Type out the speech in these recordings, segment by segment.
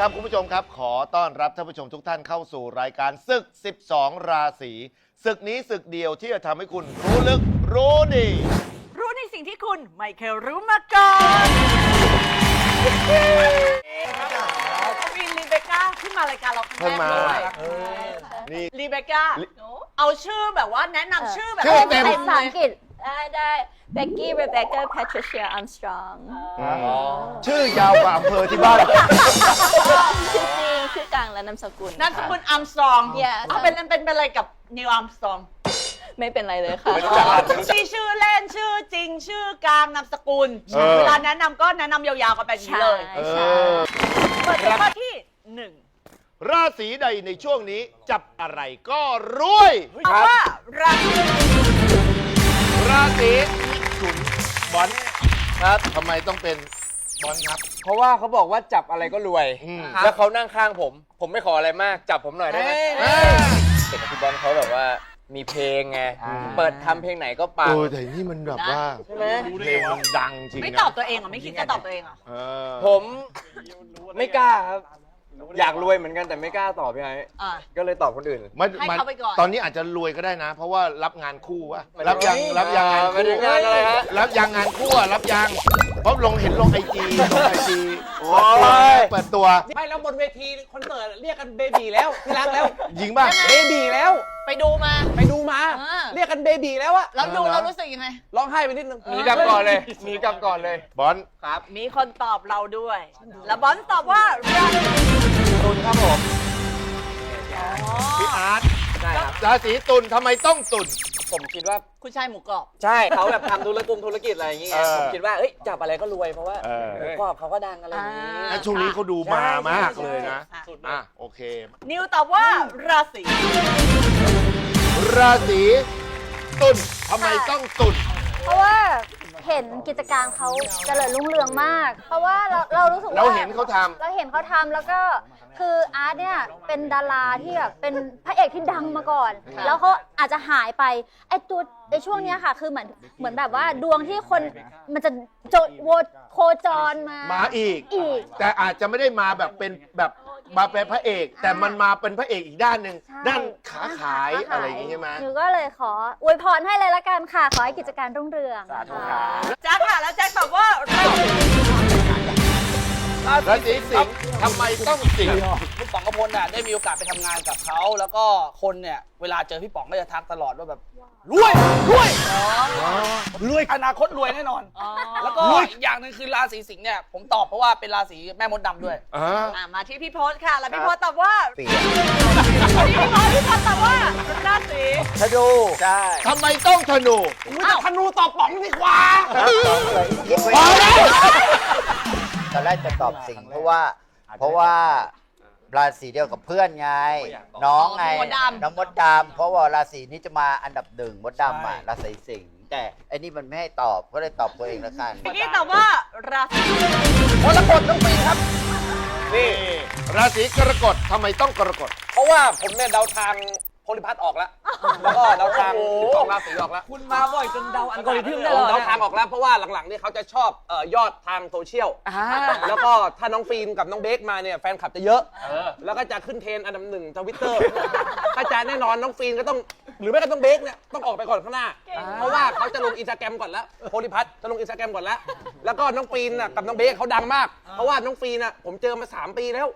ครับคุณผู้ชมครับขอต้อนรับท่านผู้ชมทุกท่านเข้าสู่รายการศึก 12 ราศีศึกนี้ศึกเดียวที่จะทำให้คุณรู้ลึกรู้ดี รู้ในสิ่งที่คุณไม่เคยรู้มาก่อนมีรีเบคก้าขึ้นมารายการเราครั้ง เพิ่ง แรก มา ด้วย นี่ รีเบคก้าเอาชื่อแบบว่าแนะนำชื่อแบบ ชื่อเต็ม ภาษาอังกฤษได้เบกกี้ เรเบคก้า แพทริเชีย อาร์มสตรอง ชื่อยาวกว่าอำเภอที่บ้าน ชื่อจริงชื่อกลางและนามสกุล นามสกุลอัมสตรอง Yes เป็นอะไรกับนิวอัมสตรอง ไม่เป็นไรเลยค่ะ ไม่รู้จักกันไม่รู้จัก ชื่อเล่นชื่อจริงชื่อกลางนามสกุล เวลาแนะนำก็แนะนำยาวๆกันแบบนี้ ใช่ เลย ใช่ เปิดข้อที่หนึ่ง ราศีใดในช่วงนี้จับอะไรก็รวย เอาว่าราศี ราศีมิถุนบอลครับทำไมต้องเป็นบอลครับ เพราะว่าเขาบอกว่าจับอะไรก็รวย อืม แล้วเขานั่งข้างผมไม่ขออะไรมากจับผมหน่อยได้ไหมแต่พี่บอลเขาแบบว่ามีเพลงไงเปิดทำเพลงไหนก็ปัง แต่นี่มันแบบว่า ใช่ไหม เพลงมันดังจริงนะ ไม่ตอบตัวเองเหรอไม่คิดจะตอบตัวเองเหรอ เออ ผมไม่กล้าครับ อยากรวยเหมือนกันแต่ไม่กล้าตอบพี่ไอ้ อ่ะ ก็เลยตอบคนอื่น มัน ให้ มัน เขาไปก่อน ตอนนี้อาจจะรวยก็ได้นะ เพราะว่ารับงานคู่วะ ไม่ รับยัง ไม่ รับยังงาน ไม่ คู่ ได้งานอะไรฮะ รับยังงานคู่อะรับยังเพราะเห็นลงไอจีโอ้ย เปิดตัว ไม่แล้วบนเวทีคอนเสิร์ตเรียกกันเบบีแล้วที่รักแล้ว ยิงป่ะ เบบีแล้ว ไปดูมา ไปดูมา อ่า เรียกกันเบบีแล้วอะ แล้วดูแล้วรู้สึกยังไง ร้องไห้ไปนิดนึง หนีกลับก่อนเลยหนีกลับก่อนเลย บอล ครับ มีคนตอบเราด้วย แล้วบอลตอบว่าราศี ตุนครับผม พี่อาร์ต ใช่ครับ ราศีตุลทำไมต้องตุล ผมคิดว่า คุณชายหมูกรอบ ใช่เขาแบบทำธุรกิจอะไรอย่างเงี้ย เออ ผมคิดว่าเอ้ยจับอะไรก็รวยเพราะว่า เออ หมูกรอบเขาก็ดังอะไรอย่างงี้ แล้วช่วงนี้เขาดูมามากเลยนะ ใช่ อ่ะโอเค นิวตอบว่าราศี ราศีตุลทำไมต้องตุล เพราะว่าเห็นกิจการเขาเจริญรุ่งเรืองมาก เพราะว่าเรารู้สึกว่า เราเห็นเขาทำ เราเห็นเขาทำแล้วก็คืออาร์ตเนี่ยเป็นดาราที่แบบเป็นพระเอกที่ดังมาก่อน แล้วเขาอาจจะหายไปไอช่วงเนี้ยค่ะ คือเหมือนแบบว่าดวงที่คนมันจะโคจรมา มาอีก แต่อาจจะไม่ได้มาแบบเป็นมาเป็นพระเอก แต่มันมาเป็นพระเอกอีกด้านหนึ่ง ใช่ ด้านขาขายอะไรอย่างงี้ใช่ไหม หนูก็เลยขออวยพรให้เลยละกันค่ะ ขอให้กิจการรุ่งเรือง สาธุครับ แจ็คค่ะ แล้วแจ็คตอบว่าราศี ราศีสิงห์ทำไมต้องสิงห์ พี่ป๋องกพลน่ะได้มีโอกาสไปทำงานกับเขาแล้วก็คนเนี่ยเวลาเจอพี่ป๋องก็จะทักตลอดว่าแบบรวยรวยอนาคตรวยแน่นอน แล้วก็อีกอย่างหนึ่งคือราศีสิงห์เนี่ยผมตอบเพราะว่าเป็นราศีแม่มดดำด้วย มาที่พี่โพสค่ะ แล้วพี่โพสตอบว่าพี่โพสตอบว่าราศี ธนูใช่ ทำไมต้องธนู ธนูตอบป๋องดีกว่า พอแล้ว ตอนแรกจะตอบสิงห์เพราะว่าราศีเดียวกับเพื่อนไง น้องไงน้องมดดำเพราะว่าราศีนี้จะมาอันดับหนึ่งมดดำอ่ะราศีสิงห์แต่ไอ้นี่มันไม่ให้ตอบก็เลยตอบตัวเองแล้วกัน พี่ตอบว่าราศี มรกตต้องปีครับ นี่ราศีกรกฎทำไมต้องกรกฎ เพราะว่าผมเนี่ยเดาทางโพลิพัทออกแล้ว แล้วก็เดาทางสองราศีออกแล้ว คุณมาบ่อยจนเดาอันกอริทึม เดาทางออกแล้วเพราะว่าหลังๆนี่เขาจะชอบยอดทางโซเชียล แล้วก็ถ้าน้องฟิล์มกับน้องเบคมาเนี่ยแฟนคลับจะเยอะ แล้วก็จะขึ้นเทรนด์อันดับหนึ่งทวิตเตอร์ถ้าจะแน่นอนน้องฟิล์มก็ต้องหรือไม่ก็ต้องเบคเนี่ยต้องออกไปก่อนข้างหน้า เพราะว่าเขาจะลงอินสตาแกรมก่อนแล้วโพลิพัทจะลงอินสตาแกรมก่อนแล้ว แล้วก็น้องฟิล์มน่ะกับน้องเบคเขาดังมาก เพราะว่าน้องฟิล์มน่ะผมเจอมา3 ปีแล้ว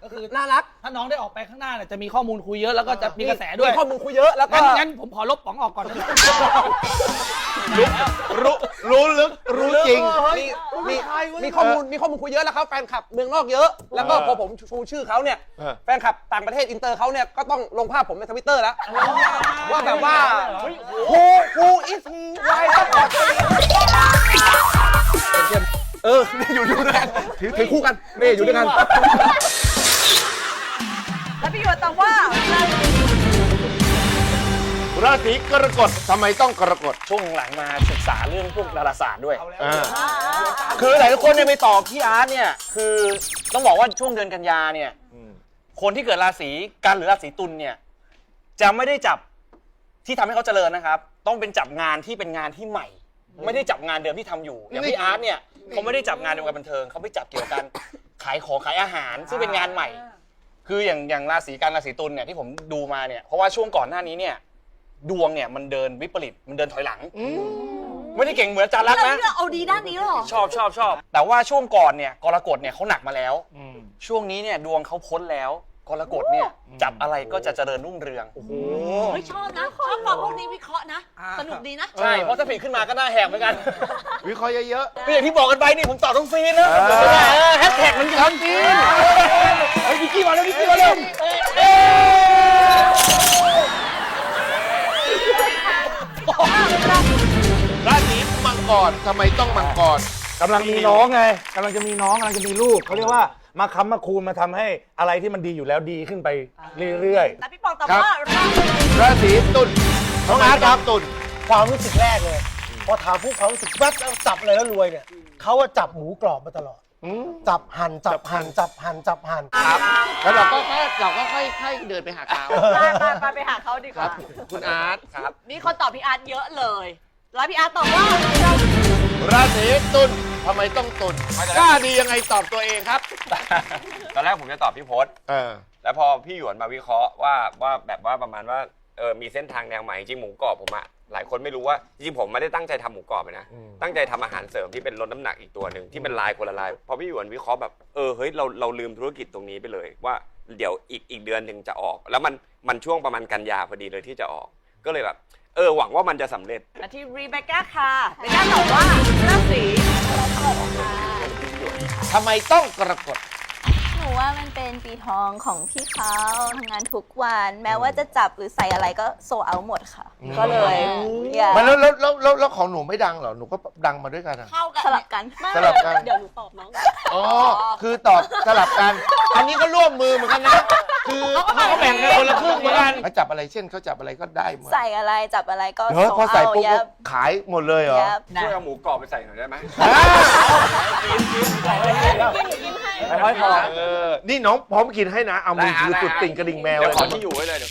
ก็คือน่ารัก ถ้าน้องได้ออกไปข้างหน้าเนี่ยจะมีข้อมูลคุยเยอะแล้วก็จะมีกระแสด้วย มีข้อมูลคุยเยอะแล้วก็ งั้นผมขอลบป๋องออกก่อนนะ รู้ลึกรู้จริง มีข้อมูลคุยเยอะแล้วเขาแฟนคลับเมืองนอกเยอะ แล้วก็พอผมชูชื่อเขาเนี่ย เออ แฟนคลับต่างประเทศอินเตอร์เขาเนี่ยก็ต้องลงภาพผมในทวิตเตอร์แล้วว่าแบบว่า who is he why นี่อยู่ด้วยกันถือคู่กันนี่อยู่ด้วยกัน แล้วพี่หยวนตอบว่าราศี ราศีกรกฎทำไมต้องกรกฎ ช่วงหลังมาศึกษาเรื่องพวกดาราศาสตร์ด้วย อ่า คือหลายคนเนี่ยไปตอบพี่อาร์ตเนี่ยคือต้องบอกว่าช่วงเดือนกันยาเนี่ยคนที่เกิดราศีกันหรือราศีตุลเนี่ยจะไม่ได้จับที่ทำให้เขาเจริญนะครับ ต้องเป็นจับงานที่เป็นงานที่ใหม่ ไม่ได้จับงานเดิมที่ทำอยู่อย่างพี่อาร์ตเนี่ยเขาไม่ได้จับงานในวงการบันเทิงเขาไปจับเกี่ยวกับการ ขายของขายอาหารซึ่งเป็นงานใหม่ คืออย่างราศีกันราศีตุลเนี่ยที่ผมดูมาเนี่ยเพราะว่าช่วงก่อนหน้านี้เนี่ยดวงเนี่ยมันเดินวิปริตมันเดินถอยหลังไม่ได้เก่งเหมือนอาจารย์ลักษณ์นะ เอาดีด้านนี้หรอ ชอบแต่ว่าช่วงก่อนเนี่ยกรกฎเนี่ยเขาหนักมาแล้วช่วงนี้เนี่ยดวงเขาพ้นแล้วกรกฎเนี่ยจับอะไรก็จะเจริญรุ่งเรือง เฮ้ยชอบนะ ชอบฟังพวกนี้วิเคราะห์นะ สนุกดีนะ ใช่เพราะถ้าผิดขึ้นมาก็น่าแหกเหมือนกัน วิเคราะห์เยอะ ก็อย่างที่บอกกันไปนี่ผมตอบต้องฟรีนะแฮชแท็กมันยันจริงเฮ้ยนิกกี้มาแล้วนิกกี้มาแล้ว ๆราศีมังกรทำไมต้องมังกร กำลังมีน้องไงกำลังจะมีน้องกำลังจะมีลูกเขาเรียกว่ามาค้ำมาคูณมาทำให้อะไรที่มันดีอยู่แล้วดีขึ้นไปเรื่อย แต่พี่ปองตอบ ครับ ว่าราศีตุลน้องอาร์ตครับตุล ความรู้สึกแรกเลย พอถามผู้ความรู้สึกแวบแล้วจับอะไรแล้วรวยเนี่ยเขาว่าจับหมูกรอบมาตลอดจับหั่นจับหั่นจับหั่นจับหั่น แล้วเราก็ค่อยๆเดินไปหาเขา ไปหาเขาดีกว่า คุณอาร์ตครับ มีคนตอบพี่อาร์ตเยอะเลย แล้วพี่อาร์ตตอบว่า ราศีตุลทำไมต้องตุลกล้าดียังไงตอบตัวเองครับ ตอนแรกผมจะตอบพี่พศแล้วพอพี่หยวนมาวิเคราะห์ว่าแบบว่าประมาณว่ามีเส้นทางแนวใหม่จริงๆหมูกรอบผมอะหลายคนไม่รู้ว่าจริงๆผมไม่ได้ตั้งใจทำหมูกรอบเลยนะตั้งใจทำอาหารเสริมที่เป็นลดน้ำหนักอีกตัวหนึ่งที่เป็นลายคนละลายพอพี่หยวนวิเคราะห์แบบเฮ้ยเราลืมธุรกิจตรงนี้ไปเลยว่าเดี๋ยวอีกเดือนหนึ่งจะออกแล้วมันช่วงประมาณกันยาพอดีเลยที่จะออกก็เลยแบบหวังว่ามันจะสำเร็จ มาที่รีเบคก้าค่ะเบคก้าตอบว่าราศี ทำไมต้องกรกฎ หนูว่ามันเป็นปีทองของพี่เขาทำงานทุกวันแม้ว่าจะจับหรือใส่อะไรก็โซเอาหมดค่ะ ก็เลยอย่า มาแล้วของหนูไม่ดังเหรอ หนูก็ดังมาด้วยกันอะ เข้ากัน สลับกัน สลับกัน เดี๋ยวหนูตอบน้อง อ๋อ คือตอบสลับกัน อันนี้ก็ร่วมมือเหมือนกันนะ คือเขาก็แบ่งกันคนละครึ่งเหมือนกันเขาจับอะไรเช่นเขาจับอะไรก็ได้หมด ใส่อะไรจับอะไรก็ เฮ้ย โซ พอใส่ เอา ปุ๊บ ยั ก็ บ ขายหมดเลยเหรอ ยับ ช่วยเอาหมูกรอบไปใส่หน่อยได้ไหม ๆค่อยๆพอ นี่น้องพร้อมกินให้นะ เอามือถือสุดติ่งกระดิ่งแมว เดี๋ เลย วย ขอที่อยู่ไว้เลยเดี๋ยว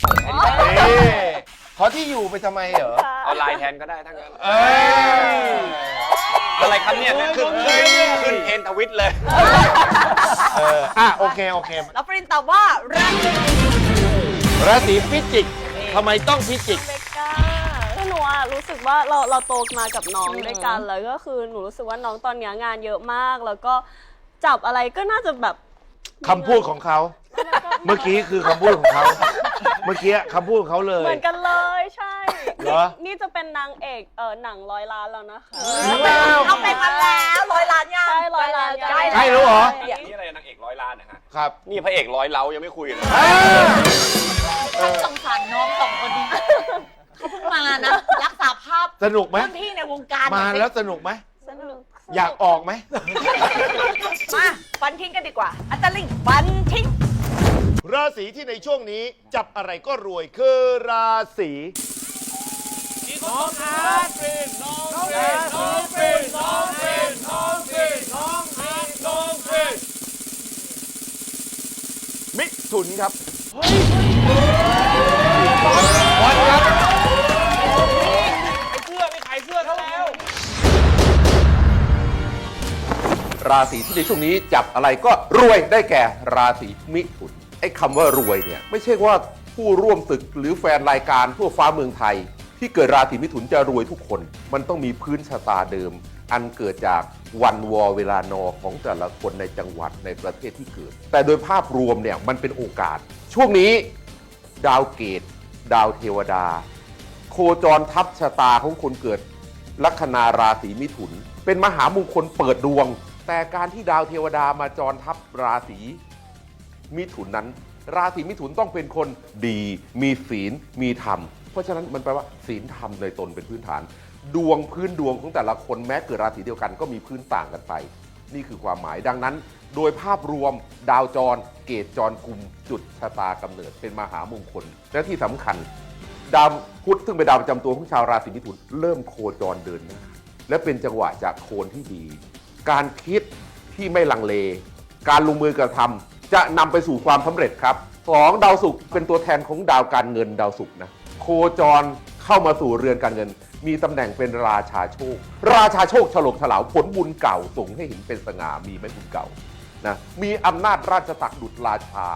ขอที่อยู่ไปทำไมเหรอ เอาไลน์แทนก็ได้ทั้งนั้น อ อะไรครับเนี่ยขึ้นเทรนด์ทวิตเลย โอเค แล้วฟรินตอบว่าราศี ราศีพิจิกทำไมต้องพิจิก คือหนูอะรู้สึกว่าเราโตมากับน้องด้วยกันแล้วก็คือหนูรู้สึกว่าน้องตอนนี้งานเยอะมากแล้วก็จับอะไรก็น่าจะแบบ คำพูดของเขา เมื่อกี้คือคำพูดของเขา เมื่อกี้คำพูดของเขาเลย เหมือนกันเลยใช่ เหรอ นี่จะเป็นนางเอกหนัง100 ล้านแล้วนะคะ เขาเป็นมาแล้ว100 ล้านยัง ใช่100 ล้าน ใช่แล้วเหรอ นี่อะไรนางเอก100 ล้านนะฮะ ครับ นี่พระเอก100 เล้ายังไม่คุยเลย ฉันสงสารน้องสองคนนี้เขาเพิ่งมานะ รักษาภาพ สนุกไหม รุ่นพี่ในวงการ มาแล้วสนุกไหม สนุก อยากออกไหม มาฟันทิ้งกันดีกว่า อัตลิงฟันทิ้ง ราศีที่ในช่วงนี้จับอะไรก็รวยคือราศีมิถุนครับบอลครับ ราศีที่ในช่วงนี้จับอะไรก็รวยได้แก่ราศีมิถุนไอ้คำว่ารวยเนี่ยไม่ใช่ว่าผู้ร่วมศึกหรือแฟนรายการทั่วฟ้าเมืองไทย ที่เกิดราศีมิถุนจะรวยทุกคนมันต้องมีพื้นชะตาเดิม อันเกิดจากวันวเวลานอของแต่ละคนในจังหวัดในประเทศที่เกิด แต่โดยภาพรวมเนี่ยมันเป็นโอกาส ช่วงนี้ดาวเกตดาวเทวดา โคจรทับชะตาของคนเกิดลัคนาราศีมิถุนเป็นมหามงคลเปิดดวงแต่การที่ดาวเทวดามาจรทับราศีมิถุนนั้นราศีมิถุนต้องเป็นคนดีมีศีลมีธรรมเพราะฉะนั้นมันแปลว่าศีลธรรมในตนเป็นพื้นฐานดวงพื้นดวงของแต่ละคนแม้เกิดราศีเดียวกันก็มีพื้นต่างกันไปนี่คือความหมายดังนั้นโดยภาพรวมดาวจรเกตจรกุมจุดชะตากำเนิดเป็นมหามงคลและที่สำคัญดาวพุธซึ่งเป็นดาวประจำตัวของชาวราศีมิถุนเริ่มโคจรเดินหน้าและเป็นจังหวะจากโคนที่ดีการคิดที่ไม่ลังเลการลงมือกระทำจะนำไปสู่ความสำเร็จครับ2ดาวศุกร์เป็นตัวแทนของดาวการเงินดาวศุกร์นะโคจรเข้ามาสู่เรือนการเงินมีตำแหน่งเป็นราชาโชคราชาโชคฉลกฉลาวผลบุญเก่าส่งให้เห็นเป็นสง่ามีไหมบุญเก่า นะมีอำนาจราชศักดิ์ดุจราชา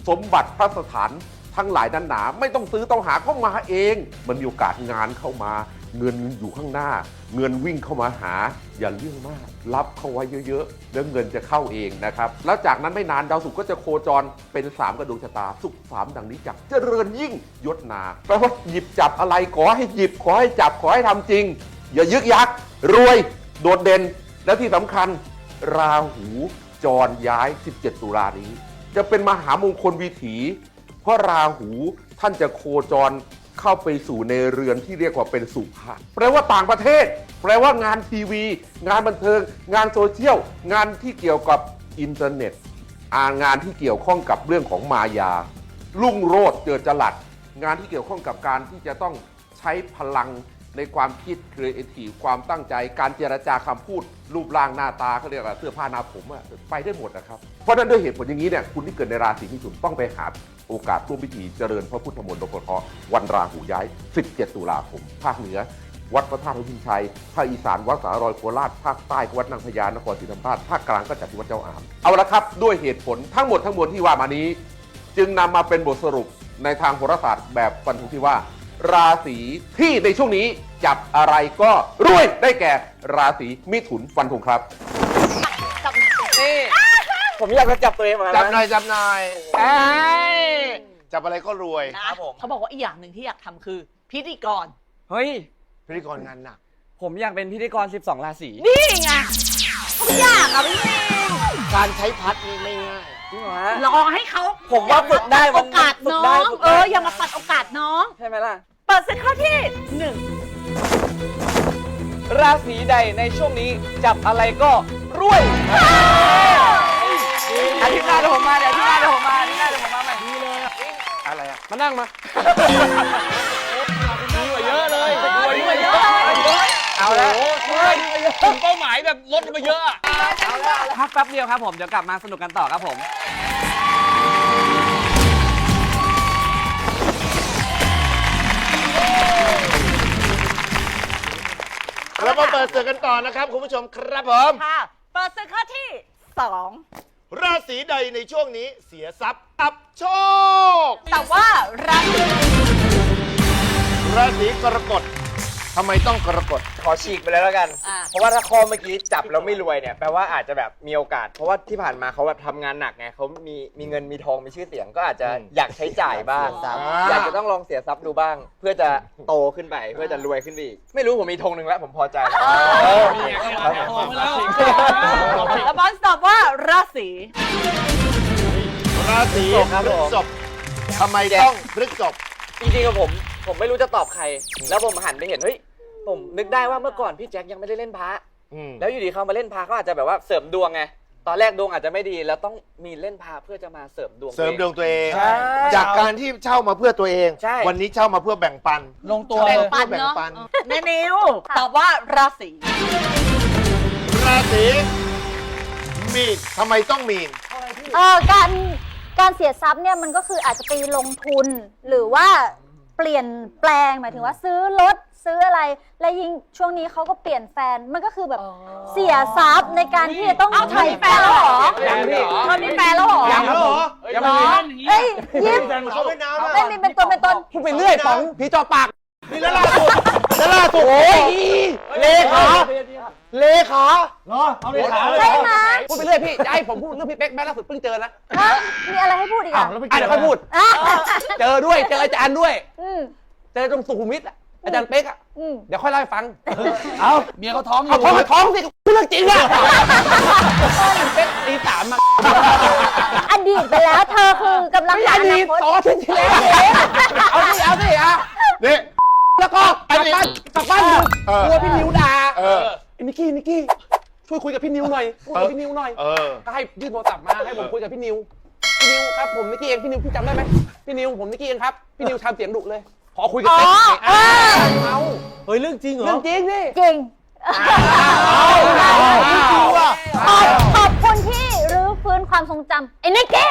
สมบัติพระสถานทั้งหลายนั้นหนาไม่ต้องซื้อต้องหาเข้ามาเอง มันมีโอกาสงานเข้ามา เงินอยู่ข้างหน้า เงินวิ่งเข้ามาหาอย่าเรื่องมากรับเข้าไว้เยอะๆแล้วเงินจะเข้าเองนะครับแล้วจากนั้นไม่นานดาวศุกร์ก็จะโคจรเป็น3กับดวงชะตาศุกร์3ดังนี้จักเจริญยิ่งยศนาแปลว่าหยิบจับอะไรขอให้หยิบขอให้จับขอให้ทำจริง อย่ายึกยักรวยโดดเด่นและที่สำคัญราหูจรย้าย 17 ตุลานี้ จะเป็นมหามงคลวิถีเพราะราหูท่านจะโคจรเข้าไปสู่ในเรือนที่เรียกว่าเป็นสุภะแปลว่าต่างประเทศแปลว่างานทีวีงานบันเทิงงานโซเชียลงานที่เกี่ยวกับอินเทอร์เน็ตงานที่เกี่ยวข้องกับเรื่องของมายารุ่งโรจน์เจิดจรัสงานที่เกี่ยวข้องกับการที่จะต้องใช้พลังในความคิดครีเอทีฟความตั้งใจการเจรจาคำพูดรูปร่างหน้าตาเขาเรียกว่าเสื้อผ้าหน้าผมไปได้หมดนะครับเพราะนั้นด้วยเหตุผลอย่างนี้เนี่ยคุณที่เกิดในราศีมิถุนต้องไปหาโอกาสร่วมพิธีเจริญพระพุทธมนต์โดยเฉพาะวันราหูย้าย 17 ตุลาคมภาคเหนือวัดพระธาตุพิมชัยภาคอีสานวัดสารอยโคราชภาคใต้วัดนางพญานครศรีธรรมราชภาคกลางก็จัดที่วัดเจ้าอามเอาละครับด้วยเหตุผลทั้งหมดทั้งมวลที่ว่ามานี้จึงนำมาเป็นบทสรุปในทางโหราศาสตร์แบบฟันธงที่ว่าราศีที่ในช่วงนี้จับอะไรก็รวยได้แก่ราศีมิถุนฟันธงครับ นี่ผมอยากจะจับตัวเองเหมือนกัน จับ นะ หน่อยจับหน่อยจับอะไรก็รวย นะเขาบอกว่าอีกอย่างหนึ่งที่อยากทำคือพิธีกร เฮ้ย พิธีกรงานหนัก ผมอยากเป็นพิธีกร 12 ราศี นี่ไงเขาอยากอะพี่มิง การใช้พัดนี่ไม่ง่าย จริงเหรอฮะ ลองให้เขา ผมว่าฝึกได้ โอกาส ฝึก น้ ได้ อง ฝึกได้ อย่ามาปัดโอกาสน้อง ใช่ไหมล่ะ เปิดเส้นข้อที่หนึ่ง ราศีใดในช่วงนี้จับอะไรก็รวยอาทิตย์หน้าเดี๋ยวผมมาเดี๋ยวอาทิตย์หน้าเดี๋ยวผมมาอาทิตย์หน้าเดี๋ยวผมมาใหม่ดีเลยอะไรอ่ะมานั่งมาดีกว่าเยอะเลยดีกว่าเยอะเลยเอาละถึงเป้าหมายแบบลดมาเยอะพักแป๊บเดียวครับผมเดี๋ยวกลับมาสนุกกันต่อครับผม แล้วมาเปิดศึกกันต่อนะครับคุณผู้ชมครับผม ค่ะ เปิดเส้นข้อที่สอง ราศีใดในช่วงนี้เสียทรัพย์อับโชค แต่ว่าราศี ราศีกรกฎทำไมต้องกรกฎ ขอฉีกไปเลยแล้วกัน เพราะว่าถ้าข้อเมื่อกี้จับแล้วไม่รวยเนี่ยแปลว่าอาจจะแบบมีโอกาส เพราะว่าที่ผ่านมาเขาแบบทำงานหนักไงเขามีเงินมีทองมีชื่อเสียงก็อาจจะอยากใช้จ่ายบ้างอยากจะต้องลองเสียทรัพย์ดูบ้าง เพื่อจะโตขึ้นไปเพื่อจะรวยขึ้นไปอีกไม่รู้ผมมีธงหนึ่งแล้วผมพอใจแล้ว แล้วบอลตอบว่าราศี ราศี ครับ พฤ ผม ษภทำไมต้องพฤษภ จริงๆกับผมไม่รู้จะตอบใคร แล้วผมหันไปเห็นเฮ้ยผมนึกได้ว่าเมื่อก่อนพี่แจ็คยังไม่ได้เล่นพระแล้วอยู่ดีเขามาเล่นพระเขาอาจจะแบบว่าเสริมดวงไงตอนแรกดวงอาจจะไม่ดีแล้วต้องมีเล่นพระเพื่อจะมาเสริมดวง เสริมดวงตัวเอง ใช่ จากการที่เช่ามาเพื่อตัวเอง ใช่ วันนี้เช่ามาเพื่อแบ่งปัน ลงตัว แบ่ง เลย ปัน แบ่ง เนาะ ปัน แม่นิวตอบว่าราศี ราศีมีนทำไมต้องมีน การเสียทรัพย์เนี่ยมันก็คืออาจจะไปลงทุนหรือว่าเปลี่ยนแปลงหมายถึงว่าซื้อรถซื้ออะไร และยิ่งช่วงนี้เขาก็เปลี่ยนแฟนมันก็คือแบบเสียทรัพย์ในการที่จะต้อง เธอมีแฟนแล้วเหรอ ยังพี่ เธอมีแฟนแล้วเหรอ ยังครับผม ยังไม่มีอย่างนี้ เอ้ยยิ้ม เขาไม่น้ำอะ ไม่มีเป็นตัวเป็นตน พูดไปเรื่อยป๋องผีจอปาก นี่แล้วล่าสุดโอ้ยเลขาเลขา เหรอเอาเลยขาเลย ใช่ไหม พูดไปเรื่อยพี่จะให้ผมพูดเรื่องพี่เป๊กแม่ล่าสุดเพิ่งเจอนะ ฮะมีอะไรให้พูดอีกอ่ะ แล้วไป เดี๋ยวค่อยพูด อ่ะ เจอด้วยเจออาจารย์ด้วย อืม เจอตรงสุขุมวิทอะอาจารย์เป๊กอะ อืม เดี๋ยวค่อยเล่าให้ฟัง เอา เมียเขาท้องอ เอา ยู่ ท้องสิเรื่องจริงอะเป๊กตีสามมา อดีตไปแล้วเธอคือกำลัง ไม่ใช่ดี คต ต่อที่ที่แล้วเอาสิอะ นี่ แล้วก็กลับบ้านอยู่ เออ กลัวพี่นิวด่า เออ ไอ้นิกกี้ช่วยคุยกับพี่นิวหน่อยคุยกับพี่นิวหน่อย เออ ก็ให้ยื่นโทรศัพท์มาให้ผมคุยกับพี่นิวครับผมนิกกี้เองพี่นิวพี่จำได้ไหมพี่นิวผมนิกกี้เองครับพี่นิวทำเสียงดุเลยขอคุยกับเป๊กหน่อยเอา เฮ้ยเรื่องจริงเหรอ เรื่องจริงนี่ จริง เอา ขอบคุณที่รื้อฟื้นความทรงจำไอ้นิกกี้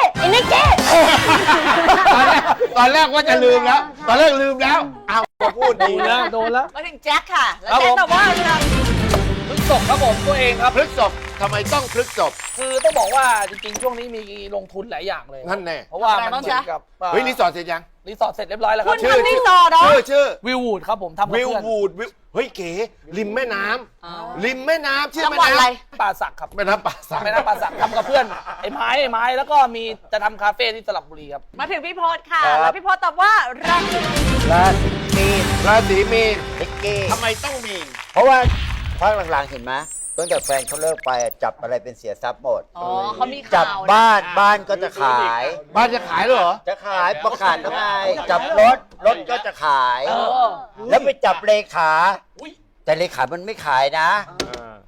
ตอนแรกว่าจะลืมแล้ว ตอนแรกลืมแล้วเอามาพูดดี โดนแล้ว นะ โดนแล้ว มาถึงแจ็คค่ะ แล้วแจ็คตอบว่าราศี พฤษภครับผมตัวเองครับ พฤษภทำไมต้องพฤษภ คือต้องบอกว่าจริงๆช่วงนี้มีลงทุนหลายอย่างเลย นั่นแน่ เพราะว่า อะไร มัน บ้าง เหมื จ๊ะ อนกับ เฮ้ยรีสอร์ทเสร็จยัง รีสอร์ทเสร็จเรียบร้อยแล้วค คุ รับ ณทำรีสอร์ทเหรอ ชื่อ วิววูดครับผมทำกับ วิว เพื่อน วูดเฮ้ยเก๋ริมแม่น้ำริมแม่น้ำชื่อ จัง แม่ หวัด น้ อะไร ป่าสักครับ ำแม่น้ำป่าสัก แม่น้ำป่าสักทำกับเพื่อนไอ้ไม้แล้วก็มีจะทำคาเฟ่ที่สระบุรีครับ มาถึงพี่พศค่ะ ครับ แล้วพี่พศตอบว่าราศี ราศีมีน ราศีมีน นิกกี้ ทำไมต้องมีน เพราะว่าพักหลังๆเห็นไหมตั้งแต่แฟนเขาเลิกไปจับอะไรเป็นเสียทรัพย์หมด อ๋อเขามีข่าว จับบ้านก็จะขาย บ้านจะขายเลยเหรอ จะขายประกาศแล้วไงจับรถก็จะขาย เออ แล้วไปจับเลขาแต่เลขามันไม่ขายนะ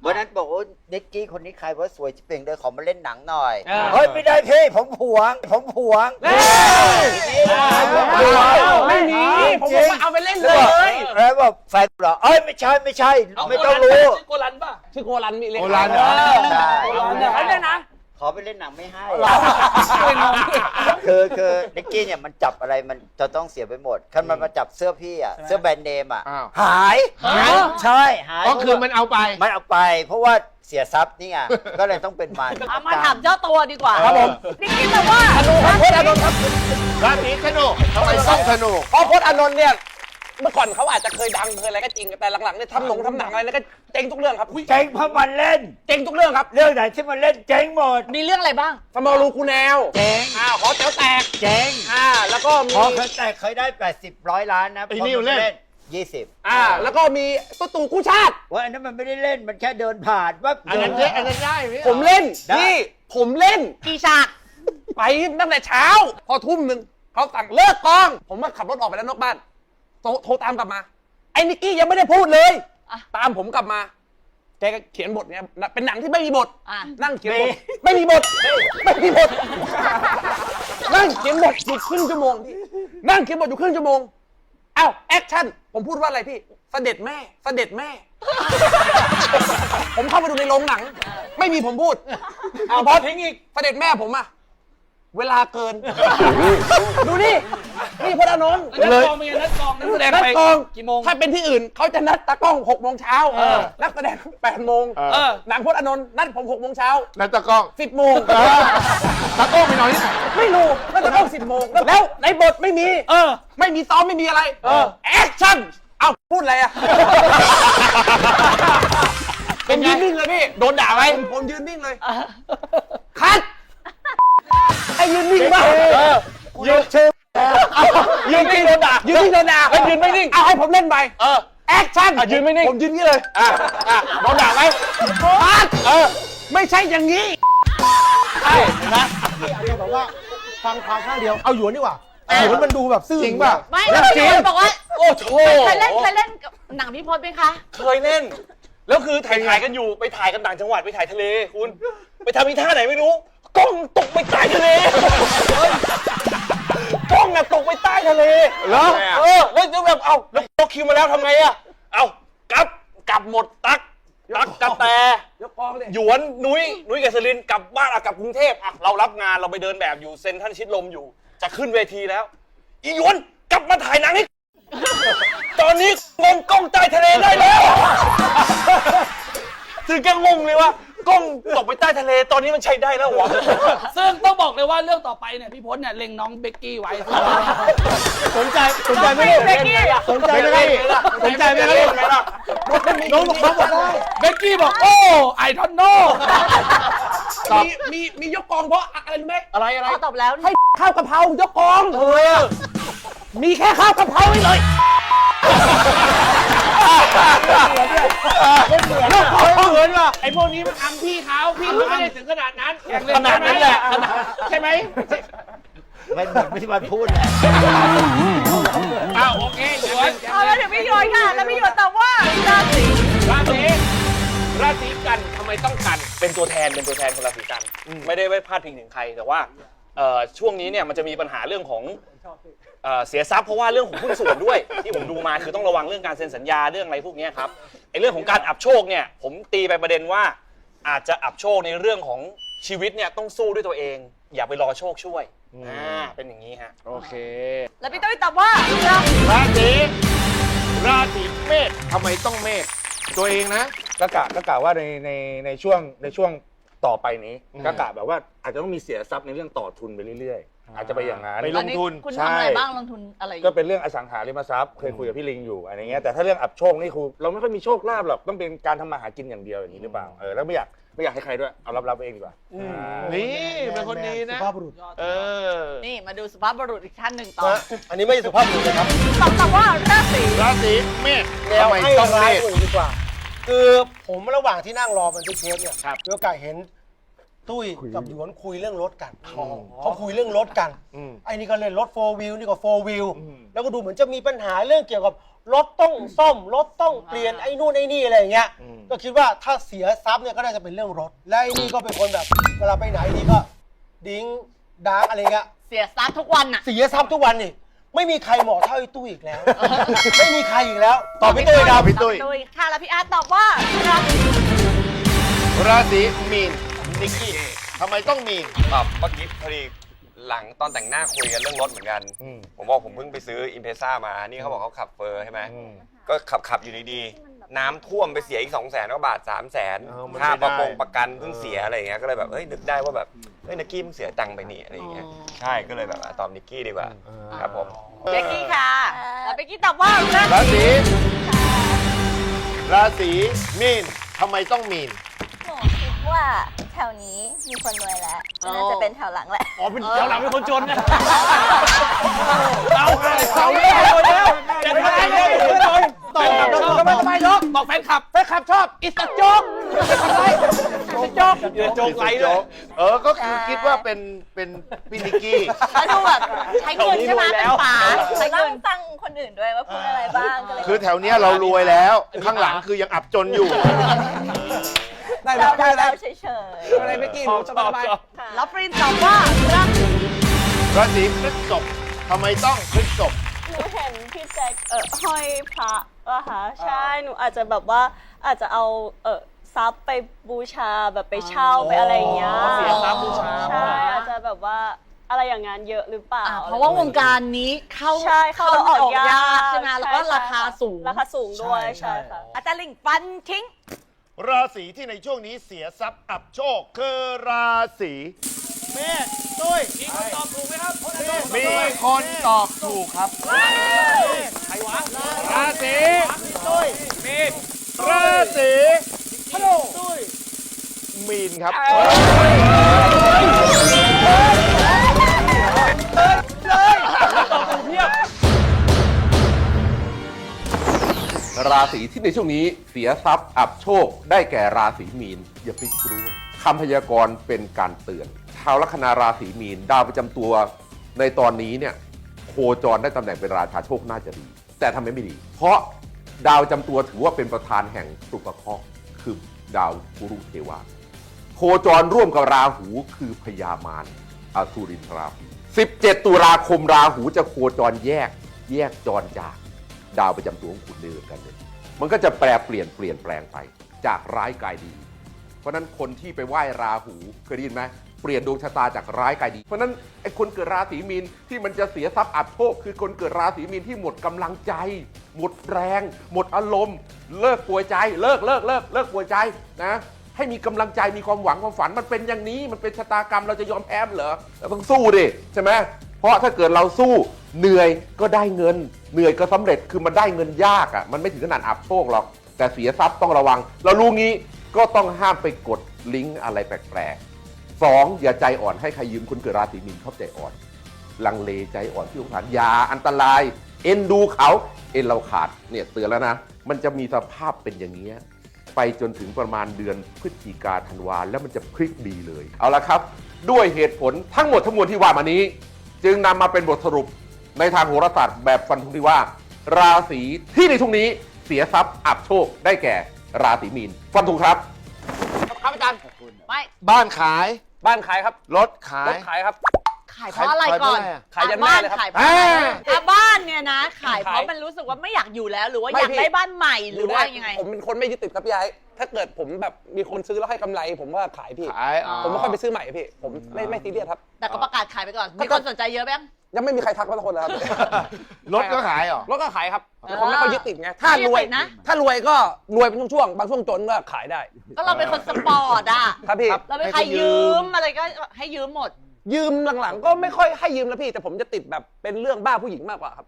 วันนั้นบอกว่านิกกี้คนนี้ใครว่าสวยจิเป่งเลยขอมาเล่นหนังหน่อยเฮ้ยไม่ได้พี่ผมหวงไม่มีผมบอกว่าเอาไปเล่นเลย แล้วบอกแฟนเหรอเอ้ยไม่ใช่ไม่ต้องรู้ ชื่อโกลันป่ะ ชื่อโกลันมีเล็ก โกลันเหรอ ใช่ เขาเลยนะ ขอไปเล่นหนังไม่ให้คือนิกกี้เนี่ยมันจับอะไรมันจะต้องเสียไปหมดคันมันมาจับเสื้อพี่อ่ะเสื้อแบรนด์เนมอ่ะ อ้าว หายใช่หาย ก็คือมันเอาไป มันเอาไป เพราะว่าเสียทรัพย์นี่ไงก็เลยต้องเป็นมัน เอามาถามเจ้าตัวดีกว่า ครับผม นี่คิดแต่ว่า พจน์อานนท์ครับ ราศีธนูทำไมต้องธนู เพราะพจน์อานนท์เนี่ยเมื่อก่อนเขาอาจจะเคยดังเคยอะไรก็จริงแต่หลังๆเนี่ยทำหนังอะไรเนี่ยก็เจ๊งทุกเรื่องครับ เจ๊งเพราะมันเล่น เจ๊งทุกเรื่องครับ เรื่องไหนที่มันเล่นเจ๊งหมด มีเรื่องอะไรบ้าง สมอลูคูแนว เจ๊ง ขอแต๋วแตก เจ๊ง แล้วก็มี พอเคยได้80-100 ล้านนะ ไอ้นี่เล่น 20 แล้วก็มีตุ๊ตู่กู้ชาติ ว่าอันนั้นมันไม่ได้เล่นมันแค่เดินผ่านว่า อันนั้นได้ไหม ผมเล่นนี่ผมเล่น กี่ฉาก ไปตั้งแต่เช้า พอทุ่มหนึ่งเขาสั่งเลิกกอง ผมมาขับรถออกไปแล้วนอกบ้านโทรตามกลับมา ไอ้นิกกี้ยังไม่ได้พูดเลย ตามผมกลับมาแกก็เขียนบทเนี่ยเป็นหนังที่ไม่มีบท นั่งเขียนบทไม่มีบทนั่งเขียนบทอยู่ครึ่งชั่วโมงพี่นั่งเขียนบทอยู่ครึ่งชั่วโมงอ้าวแอคชั่นผมพูดว่าอะไรพี่เสด็จแม่ผมเข้ามาดูในโรงหนัง ไม่มีผมพูดพอทิ้งอีกเสด็จแม่ผมอะเวลาเกิน ดูนี่พจน์อานนท์ นัดกองเป็นไงนัดกองนักแสดง นัด ไป กอง กี่โมง ถ้าเป็นที่อื่นเขาจะนัดตากล้อง6 โมงเช้านักแสดง8 โมง หนังพจน์อานนท์นัดผม6 โมงเช้า แล้วตะกล้อง 10 โมง ตะกล้องไปนอนที่ไหน ไม่รู้นัดตากล้อง10 โมงแล้วในบทไม่มีไม่มีซ้อมไม่มีอะไรแอคชั่นเอาพูดอะไรอะเป็นยืนนิ่งเลยพี่โดนด่าไหมผมยืนนิ่งเลยคัดไอ้ยืนนิ่งป่ะยืนชื่อยืนนิ่งโดนด่ายืนนิ่งโดนด่าแล้วยืนไม่นิ่งเอาให้ผมเล่นไปแอคชั่นยืนไม่นิ่งผมยืนนี่เลยโดนด่าไหมคัดไม่ใช่อย่างนี้ใช่นะ บอกว่าฟังความข้างเดียวเอาหยวนดีกว่าหยวนมันดูแบบซื่อ จริงป่ะ ไม่แล้วพี่พศบอกว่า โอ้โห เคยเล่นกับหนังพี่พศไหมคะ เคยเล่น แล้วคือถ่ายกันอยู่ไปถ่ายกันต่างจังหวัดไปถ่ายทะเลคุณไปทำอีท่าไหนไม่รู้กล้องตกไปใต้ทะเลกล้องอะตกไปใต้ทะเล แล้ว แล้วจะแบบเอาแล้วยกคิวมาแล้วทำไงอะเอากลับหมดตักกระแต ยกกองเลย หยวนนุ้ยกับสลินกลับบ้านกลับกรุงเทพอะเรารับงานเราไปเดินแบบอยู่เซ็นทรัลชิดลมอยู่จะขึ้นเวทีแล้วอีหยวนกลับมาถ่ายหนังให้ตอนนี้งมกล้องใต้ทะเลได้แล้วถึงก็งงเลยว่ากล้องตกไปใต้ทะเลตอนนี้มันใช้ได้แล้ววะ ซึ่งต้องบอกเลยว่าเรื่องต่อไปเนี่ยพี่พจน์เนี่ยเล็งน้องเบกกี้ไว้ สนใจไหมเบกกี้สนใจไหมสนใจไหมน้องบอกว่าได้ เบกกี้บอกโอ้ไอดอนโน่ มียกกองเพราะอะไรรู้ไหม อะไร เขาตอบแล้ว ให้ข้าวกะเพรายกกองมีแค่ข้าวกะเพราให้เลย เหมือนว่าไอพวกนี้มันทำพี่เขาพี่เขาไม่ได้ถึงขนาดนั้น ขนาดนั้นแหละ ใช่ไหม ไม่เหมือนไม่ใช่มันพูดแหละ อ้าวโอเคหยวน เอาแล้วเดี๋ยวพี่หยวนค่ะ แล้วพี่หยวนตอบว่าราศี ราศีกันทำไมต้องกันเป็นตัวแทนคนราศีกันไม่ได้พาดพิงถึงใครแต่ว่าช่วงนี้เนี่ยมันจะมีปัญหาเรื่องของเสียทรัพย์เพราะว่าเรื่องของหุ้นส่วนด้วย ที่ผมดูมาคือต้องระวังเรื่องการเซ็นสัญญาเรื่องอะไรพวกนี้ครับไอ้เรื่องของการอับโชคเนี่ยผมตีไปประเด็นว่าอาจจะอับโชคในเรื่องของชีวิตเนี่ยต้องสู้ด้วยตัวเองอย่าไปรอโชคช่วยเป็นอย่างนี้ฮะ โอเค แล้วพี่ตุ้ยตอบว่าราศี ราศีเมษทำไมต้องเมษตัวเองนะ ก็กะว่าในช่วงต่อไปนี้ก็กะแบบว่าอาจจะต้องมีเสียทรัพย์ในเรื่องต่อทุนไปเรื่อยๆอาจจะไปอย่างนั้น ไปลงทุน คุณทำอะไรบ้างลงทุนอะไรอยู่ ก็เป็นเรื่องอสังหาริมทรัพย์เคยคุยกับพี่ลิงอยู่อะไรเงี้ยแต่ถ้าเรื่องอับโชคนี่คือเราไม่ค่อยมีโชคลาภหรอกต้องเป็นการทำมาหากินอย่างเดียวอย่างนี้หรือเปล่าแล้วไม่อยากให้ใครด้วยเอารับเองดีกว่า นี่เป็นคนดีนะ สุภาพบุรุษ นี่มาดูสุภาพบุรุษอีกท่านหนึ่งต่อ อันนี้ไม่ใช่สุภาพบุรุษนะครับ ตอบว่าราศี ราศีเมษ แนว ทำไม ให้ ต้อง ร้า เม ย ษ กว่าอื่นดีกว่า คือผมระหว่างที่นั่งรอบันทึกเทปเนี่ยมีโอกาสเห็นตุ้ยกับหยวนคุยเรื่องรถกันเขาคุยเรื่องรถกันไอ้นี่ก็เล่นรถ4 wheel นี่ก็4 wheel แล้วก็ดูเหมือนจะมีปัญหาเรื่องเกี่ยวกับรถต้องซ่อมรถต้องเปลี่ยนไอ้นู่นไอ้นี่อะไรอย่างเงี้ยก็คิดว่าถ้าเสียทรัพย์เนี่ยก็น่าจะเป็นเรื่องรถและไอ้นี่ก็เป็นคนแบบเวลาไปไหนนี่ก็ดิ้งดาร์กอะไรเงี้ย เสียทรัพย์ทุกวันอ่ะ เสียทรัพย์ทุกวันนี่ไม่มีใครเหมาะเท่าไอ้ตุ้ยอีกแล้ว ไม่มีใครอีกแล้วตอบพี่ตุ้ยดาว พี่ตุ้ย ค่ะแล้วพี่อาร์ตตอบว่าราศี ราศีมีนนิกกี้ทำไมต้องมีน ตอบเมื่อกี้พอดีหลังตอนแต่งหน้าคุยกันเรื่องรถเหมือนกัน ผมบอกผมเพิ่งไปซื้ออิมเพซ่ามา นี่เขาบอกเขาขับเฟอร์ใช่ไหม ก็ขับอยู่ดีๆ น้ำท่วมไปเสียอีก 200,000 กว่าบาท 300,000 ค่าประกันเพิ่งเสียอะไรอย่างเงี้ย ก็เลยแบบนึกได้ว่าแบบนิกกี้มึงเสียตังค์ไปนี่อะไรอย่างเงี้ย ใช่ ก็เลยแบบตอบนิกกี้ดีกว่า ครับผม เบกกี้ค่ะแล้วเบกกี้ตอบว่ารา รา ศี ศีราศีมีนทำไมต้องมีน หนูคิดว่าแถวนี้มีคนรวยแล้วน่าจะเป็นแถวหลังแหละ อ๋อเป็นแถวหลังเป็นคนจนนะเราไม่เอาแล้วจะทำไมเนี่ยคนจนตอบทำไมยกบอกแฟนคลับชอบอิสระโจ๊กอะไรอิสระโจ๊กโจ๊กไหลเลย ก็คือคิดว่าเป็นพี่นิกกี้ แล้วดูแบบใช้เงินใช่ไหมเป็นป๋าใช้ ต้ เงิ อน งฟังคนอื่นด้วยว่าพูดอะไรบ้างก็เลย คือแถวเนี้ยเรารวยแล้ว ข้างหลังคือยังอับจนอยู่ ได้แล้วได้แล้ว เฉย อะไรเมื่อกี้หนูสบาย แล้วฟรีนตอบว่าราศี ราศีพฤษภทำไมต้องพฤษภ หนูเห็นพี่แจ็คห้อยพระอะค่ะใช่หนูอาจจะแบบว่าอาจจะเอาทรัพย์ไปบูชาแบบไปเช่าไปอะไรอย่างเงี้ย เสียทรัพย์บูชา ใช่อาจจะแบบว่าอะไรอย่างงั้นเยอะหรือเปล่า เพราะว่าวงการนี้เข้า ใช่เข้าออกยาก ใช่ไหมแล้วก็ราคาสูง ราคาสูงด้วยใช่ค่ะ อาจารย์ลิงฟันทิ้ง ราศีที่ในช่วงนี้เสียทรัพย์อับโชคคือราศีเมษตุ้ย มีคนตอบถูกไหมครับ มีคนตอบถูกครับ ใครวะ ราศี มีน ราศีมีนครับ ราศีที่ในช่วงนี้เสียทรัพย์อับโชคได้แก่ราศีมีนอย่าไปกลัวคำพยากรณ์เป็นการเตือนชาวลัคนาราศีมีนดาวประจำตัวในตอนนี้เนี่ยโคจรได้ตำแหน่งเป็นราชาโชคน่าจะดี แต่ทำไมไม่ดี เพราะดาวประจำตัวถือว่าเป็นประธานแห่งสุภเคราะห์คือดาวกุรุเทวาโคจรร่วมกับราหูคือพญามารอสุรินทราหู17 ตุลาคมราหูจะโคจรแยกจรจากดาวประจำตัวของคุณในเรือนการเงินมันก็จะเปลี่ยนแปลงไปจากร้ายกลายดี เพราะนั้นคนที่ไปไหว้ราหูเคยได้ยินไหมเปลี่ยนดวงชะตาจากร้ายกลายดีเพราะนั้นไอ้คนเกิดราศีมีนที่มันจะเสียทรัพย์อับโชคคือคนเกิดราศีมีนที่หมดกำลังใจ หมดแรง หมดอารมณ์เลิกป่วยใจเลิกป่วยใจนะให้มีกำลังใจมีความหวังความฝันมันเป็นอย่างนี้มันเป็นชะตากรรมเราจะยอมแพ้เหรอเราต้องสู้ดิใช่ไหมเพราะถ้าเกิดเราสู้เหนื่อยก็ได้เงินเหนื่อยก็สำเร็จคือมันได้เงินยากอ่ะมันไม่ถึงขนาดอับโชคหรอกแต่เสียทรัพย์ต้องระวังเรารู้งี้ก็ต้องห้ามไปกดลิงก์อะไรแปลกๆ 2. อย่าใจอ่อนให้ใครยืมคนเกิดราศีมีนเข้าใจอ่อนลังเลใจอ่อนที่สงสารอย่าอันตรายเอ็นดูเขาเอ็นเราขาดเนี่ยเตือนแล้วนะมันจะมีสภาพเป็นอย่างนี้ไปจนถึงประมาณเดือนพฤศจิกาธันวาแล้วมันจะพลิกดีเลยเอาละครับด้วยเหตุผลทั้งหมดทั้งมวลที่ว่ามานี้จึงนำมาเป็นบทสรุปในทางโหราศาสตร์แบบฟันธงที่ว่าราศีที่ในช่วงนี้เสียทรัพย์อับโชคได้แก่ราศีมีนฟันธงครับ ครับอาจารย์ ไม่ บ้านขาย บ้านขายครับ รถขาย รถขายครับ ขายเพราะอะไรก่อน ขายยันแม่เลยครับ ขายเพราะอะไรบ้านเนี่ยนะขายเพราะมันรู้สึกว่าไม่อยากอยู่แล้ว หรือว่าอยากได้บ้านใหม่หรือว่ายังไง ผมเป็นคนไม่ยึดติดครับพี่ไอ้ถ้าเกิดผมแบบมีคนซื้อแล้วให้กำไร ผมว่าขายพี่ ขาย ผมไม่ค่อยไปซื้อใหม่พี่ผมไม่ซีเรียสครับ แต่ก็ประกาศขายไปก่อน มีคนสนใจเยอะไหม ยังไม่มีใครทักมาสักคนเลยครับ รถก็ขายเหรอ รถก็ขายครับแต่ผมไม่ค่อยยึดติดไงถ้ารวย ไม่ยึดติดนะ ถ้ารวยก็รวยเป็นช่วงๆบางช่วงจนก็ขายได้ ก็เราเป็นคนสปอร์ตอ่ะ ครับพี่ เราไม่ใครยืมอะไรก็ให้ยืมหมด ยืมหลังๆก็ไม่ค่อยให้ยืมแล้วพี่แต่ผมจะติดแบบเป็นเรื่องบ้าผู้หญิงมากกว่าครับ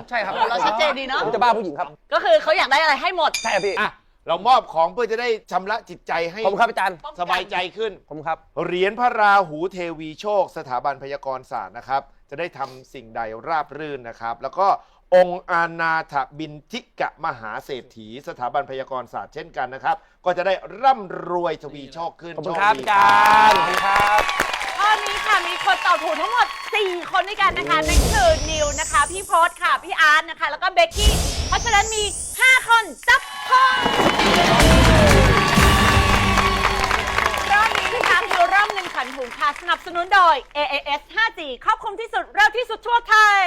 ใช่ครับ เราชัดเจนดีเนาะ ผมจะบ้าผู้หญิงครับ ก็คือเขาอยากได้อะไรให้หมด ใช่ครับพี่ อ่ะ เรามอบของเพื่อจะได้ชำระจิตใจให้ ผมครับอาจารย์ สบายใจขึ้น ผมครับ เหรียญพระราหูเทวีโชค สถาบันพยากรศาสตร์นะครับ จะได้ทำสิ่งใดราบรื่นนะครับ แล้วก็องค์อานาถบินทิกะมหาเศรษฐี สถาบันพยากรศาสตร์เช่นกันนะครับ ก็จะได้ร่ำรวยทวีโชคขึ้น ขอบคุณครับ โช อา ดี จารย์ขอบคุณครับ ข้อนี้ค่ะมีคนตอบถูกทั้งหมด 4 คนด้วยกันนะคะนั่นคือนิวนะคะ พี่โพสค่ะ พี่อาร์ตนะคะ แล้วก็เบกกี้ เพราะฉะนั้นมี 5 คนจับทองรอบนี้นะคะคือรอบเงินขันถุงค่ะ สนับสนุนโดย AAS 5G ครอบคลุมที่สุดเร็วที่สุดทั่วไทย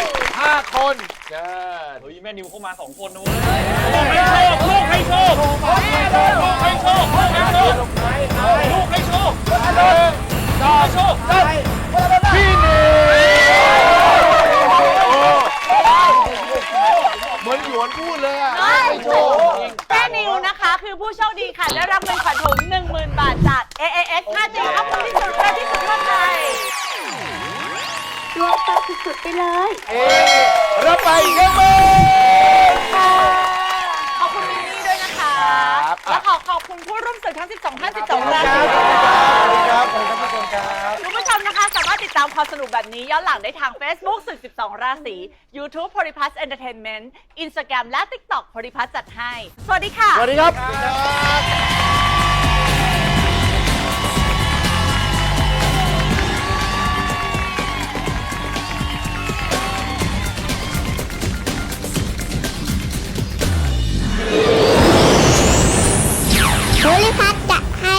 5 คนเชิญ เฮ้ยแม่นิวเข้ามา2 คนนะเว้ยลูกให้โชคลูกให้โชคลูกให้โชคลูกให้โชคลูกให้โชคต่อโชคพี่นิวเหมือนหยวนพูดเลยอ่ะ แม่นิวนะคะ คือผู้โชคดีค่ะได้รับเงินขวัญถุง 10,000 บาทจาก AAS 5G ครอบคลุมที่สุดเร็วที่สุดทั่วไทย ดวงตาสุดๆไปเลย รับไปเยอะเลย ขอบคุณมินนี่ด้วยนะคะ ครับ และขอบคุณผู้ร่วมศึกทั้ง 12 ท่าน 12 ราศี ครับผมท่านผู้ชมครับ คุณผู้ชมนะคะ สามารถติดตามความสนุกแบบนี้ย้อนหลังได้ทาง Facebook ศึก 12 ราศี YouTube Polyplus Entertainment Instagram และ TikTok Polyplus จัดให้ สวัสดีค่ะ สวัสดีครับ โพลิพัทจัดให้